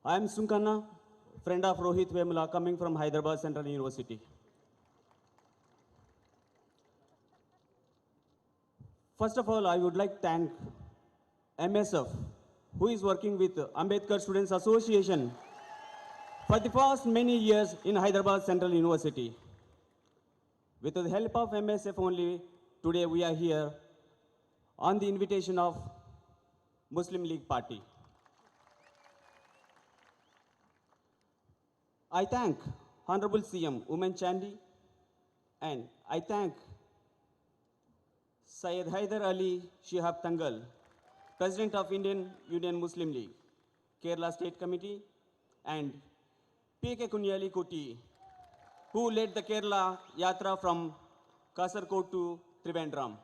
I am Sunkanna, friend of Rohit Vemula, coming from Hyderabad Central University. First of all, I would like to thank MSF, who is working with Ambedkar Students Association for the past many years in Hyderabad Central University. With the help of MSF only, today we are here on the invitation of Muslim League Party. I thank Honorable CM Umen Chandy, and I thank Syed Haider Ali Shihab Tangal, President of Indian Union Muslim League, Kerala State Committee, and P.K. Kunyali Koti, who led the Kerala Yatra from Kasaragod to Trivandrum.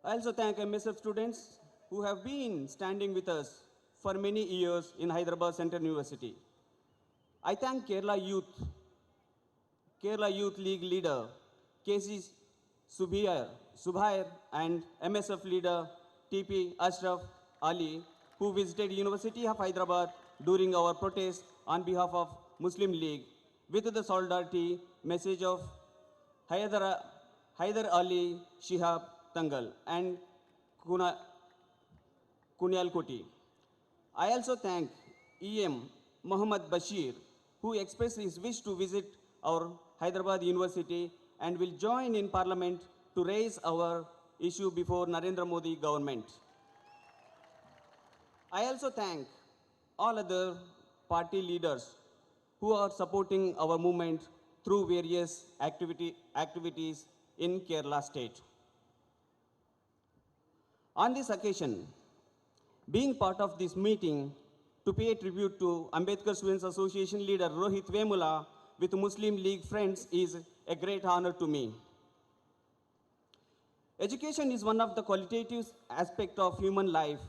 I also thank MSF students who have been standing with us for many years in Hyderabad Central University. I thank Kerala Youth League leader K.C. Subhair and MSF leader T.P. Ashraf Ali, who visited University of Hyderabad during our protest on behalf of Muslim League with the solidarity message of Haider Ali Shihab Tangal and Kunyal Koti. I also thank E.M. Muhammad Bashir, who expressed his wish to visit our Hyderabad University and will join in Parliament to raise our issue before Narendra Modi government. I also thank all other party leaders who are supporting our movement through various activities in Kerala state. On this occasion, being part of this meeting to pay tribute to Ambedkar Students Association leader Rohit Vemula with Muslim League friends is a great honor to me. Education is one of the qualitative aspects of human life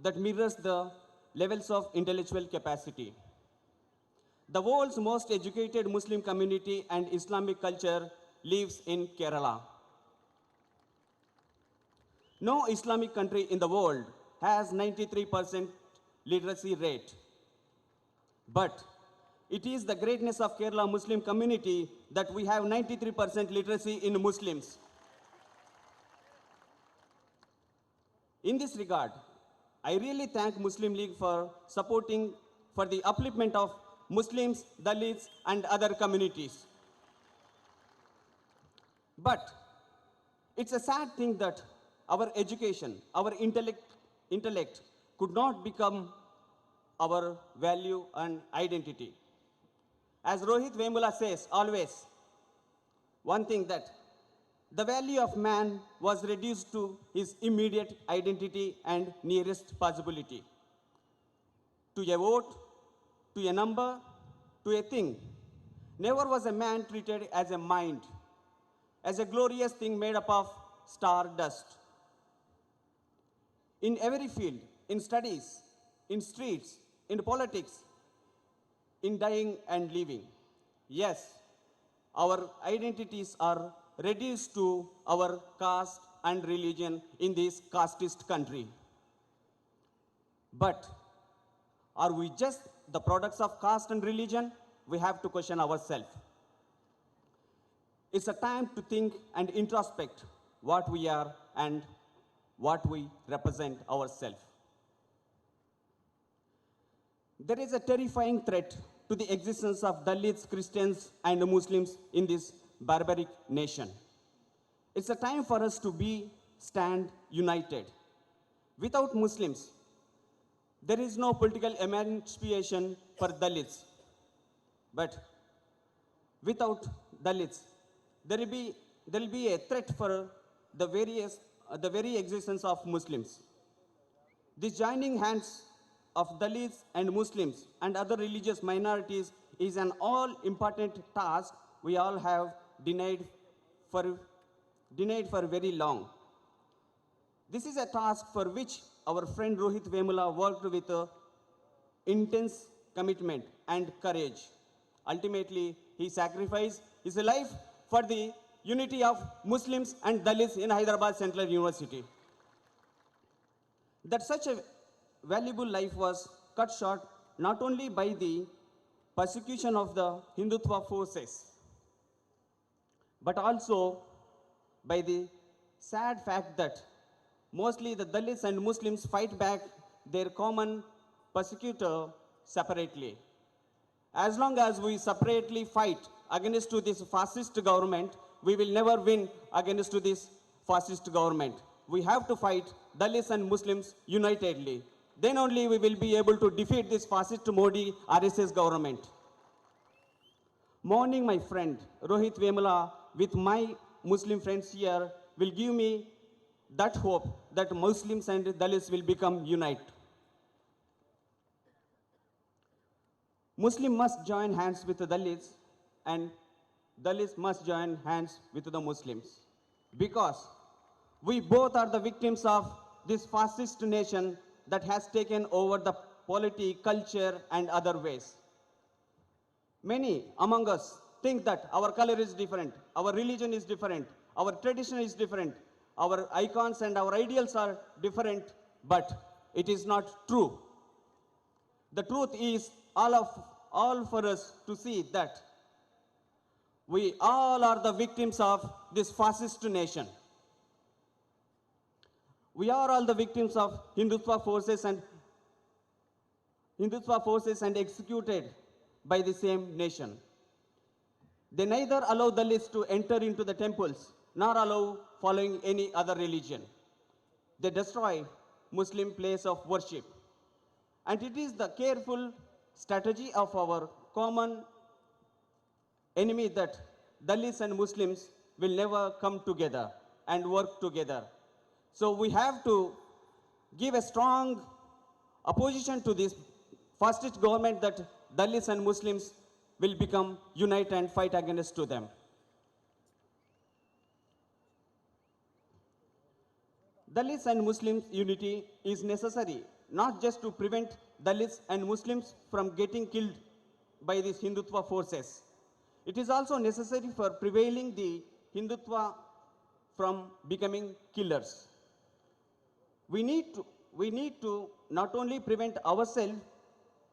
that mirrors the levels of intellectual capacity. The world's most educated Muslim community and Islamic culture lives in Kerala. No Islamic country in the world has 93% literacy rate. But it is the greatness of Kerala Muslim community that we have 93% literacy in Muslims. In this regard, I really thank Muslim League for supporting for the upliftment of Muslims, Dalits, and other communities. But it's a sad thing that our education, our intellect could not become our value and identity. As Rohit Vemula says always, one thing that the value of man was reduced to his immediate identity and nearest possibility. To a vote, to a number, to a thing. Never was a man treated as a mind, as a glorious thing made up of star dust. In every field, in studies, in streets, in politics, in dying and living. Yes, our identities are reduced to our caste and religion in this casteist country. But are we just the products of caste and religion? We have to question ourselves. It's a time to think and introspect what we are and what we represent ourselves. There is a terrifying threat to the existence of Dalits, Christians, and Muslims in this barbaric nation. It's a time for us to stand united. Without Muslims, there is no political emancipation for Dalits. But without Dalits, there will be a threat for the very existence of Muslims. This joining hands of Dalits and Muslims and other religious minorities is an all-important task we all have denied for very long. This is a task for which our friend Rohit Vemula worked with intense commitment and courage. Ultimately, he sacrificed his life for the unity of Muslims and Dalits in Hyderabad Central University. That such a valuable life was cut short not only by the persecution of the Hindutva forces, but also by the sad fact that mostly the Dalits and Muslims fight back their common persecutor separately. As long as we separately fight against to this fascist government, we will never win against to this fascist government. We have to fight Dalits and Muslims unitedly. Then only we will be able to defeat this fascist Modi RSS government. Morning, my friend Rohit Vemula, with my Muslim friends here, will give me that hope that Muslims and Dalits will become unite. Muslim must join hands with the Dalits and Dalits must join hands with the Muslims. Because we both are the victims of this fascist nation that has taken over the polity, culture, and other ways. Many among us think that our color is different, our religion is different, our tradition is different, our icons and our ideals are different, but it is not true. The truth is all for us to see that we all are the victims of this fascist nation. We are all the victims of Hindutva forces and executed by the same nation. They neither allow Dalits to enter into the temples nor allow following any other religion. They destroy Muslim place of worship. And it is the careful strategy of our common enemy that Dalits and Muslims will never come together and work together. So we have to give a strong opposition to this fascist government that Dalits and Muslims will become unite and fight against to them. Dalits and Muslims unity is necessary not just to prevent Dalits and Muslims from getting killed by these Hindutva forces. It is also necessary for prevailing the Hindutva from becoming killers. We need to not only prevent ourselves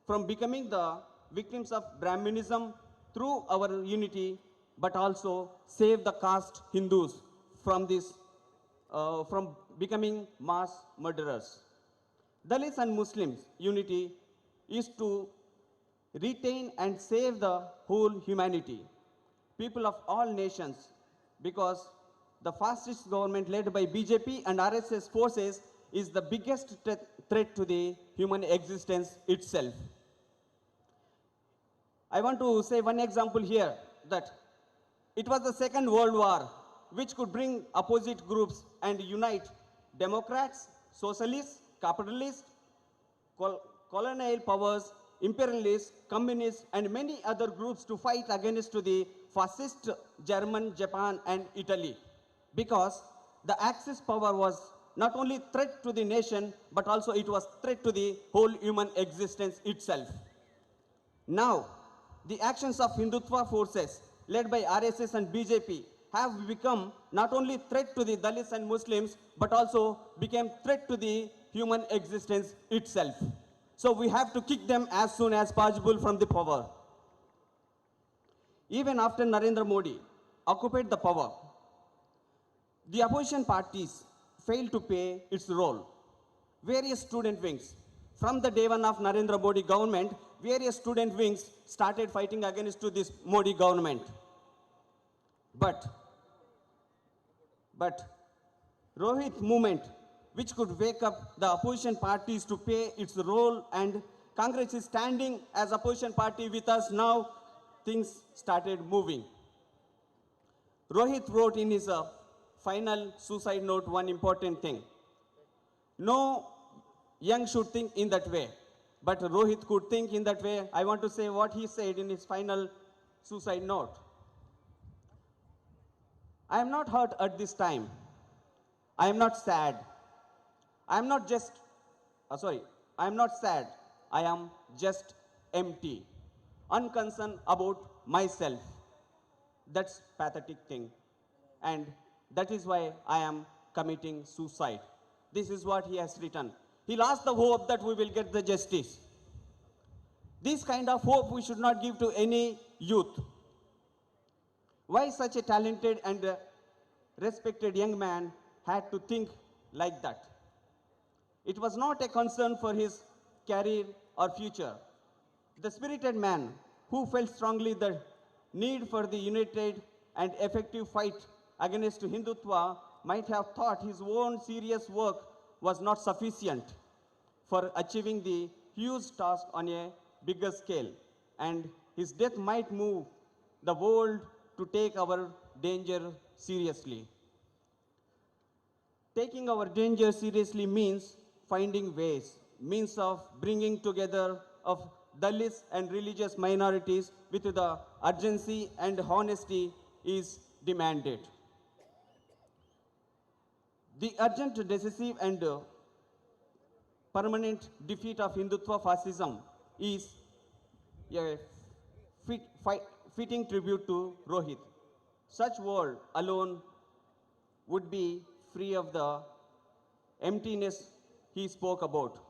from becoming the victims of Brahminism through our unity, but also save the caste Hindus from from becoming mass murderers. Dalits and Muslims unity is to retain and save the whole humanity, people of all nations, because the fascist government led by BJP and RSS forces is the biggest threat to the human existence itself. I want to say one example here that it was the Second World War which could bring opposite groups and unite Democrats, Socialists, Capitalists, colonial powers, imperialists, communists, and many other groups to fight against the fascist German, Japan, and Italy. Because the Axis power was not only threat to the nation, but also it was threat to the whole human existence itself. Now, the actions of Hindutva forces led by RSS and BJP have become not only threat to the Dalits and Muslims, but also became threat to the human existence itself. So we have to kick them as soon as possible from the power. Even after Narendra Modi occupied the power, the opposition parties failed to play its role. Various student wings, from the day one of Narendra Modi government, various student wings started fighting against to this Modi government. But Rohit movement, which could wake up the opposition parties to play its role, and Congress is standing as opposition party with us now, things started moving. Rohit wrote in his final suicide note one important thing. No young should think in that way, but Rohit could think in that way. I want to say what he said in his final suicide note. I am not hurt at this time. I am not sad. I am not just, I am not sad. I am just empty, unconcerned about myself. That's pathetic thing. And that is why I am committing suicide. This is what he has written. He lost the hope that we will get the justice. This kind of hope we should not give to any youth. Why such a talented and respected young man had to think like that? It was not a concern for his career or future. The spirited man who felt strongly the need for the united and effective fight against Hindutva might have thought his own serious work was not sufficient for achieving the huge task on a bigger scale, and his death might move the world to take our danger seriously. Taking our danger seriously means finding ways, means of bringing together of Dalits and religious minorities with the urgency and honesty is demanded. The urgent, decisive, and permanent defeat of Hindutva fascism is a fitting tribute to Rohit. Such world alone would be free of the emptiness he spoke about.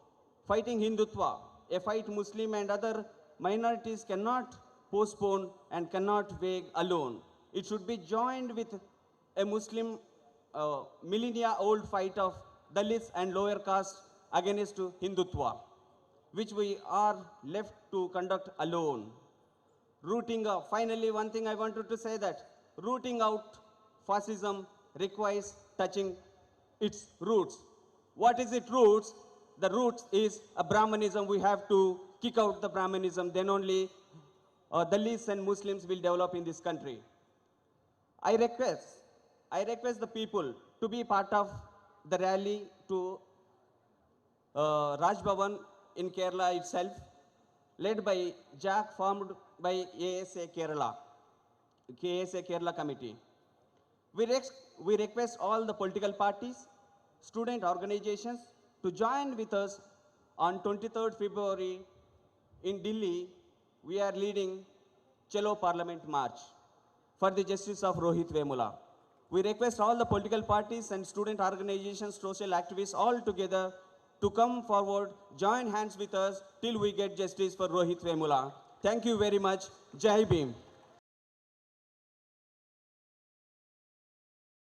Fighting Hindutva, a fight Muslim and other minorities cannot postpone and cannot wage alone. It should be joined with a Muslim millennia-old fight of Dalits and lower caste against Hindutva, which we are left to conduct alone. Finally, one thing I wanted to say that rooting out fascism requires touching its roots. What is its roots? The roots is a Brahmanism. We have to kick out the Brahmanism. Then only Dalits and Muslims will develop in this country. I request the people to be part of the rally to Raj Bhavan in Kerala itself, led by Jack, formed by KSA Kerala committee. We request all the political parties, student organizations to join with us on 23rd February in Delhi. We are leading Chalo Parliament March for the justice of Rohit Vemula. We request all the political parties and student organizations, social activists all together to come forward, join hands with us till we get justice for Rohit Vemula. Thank you very much. Jai Bhim.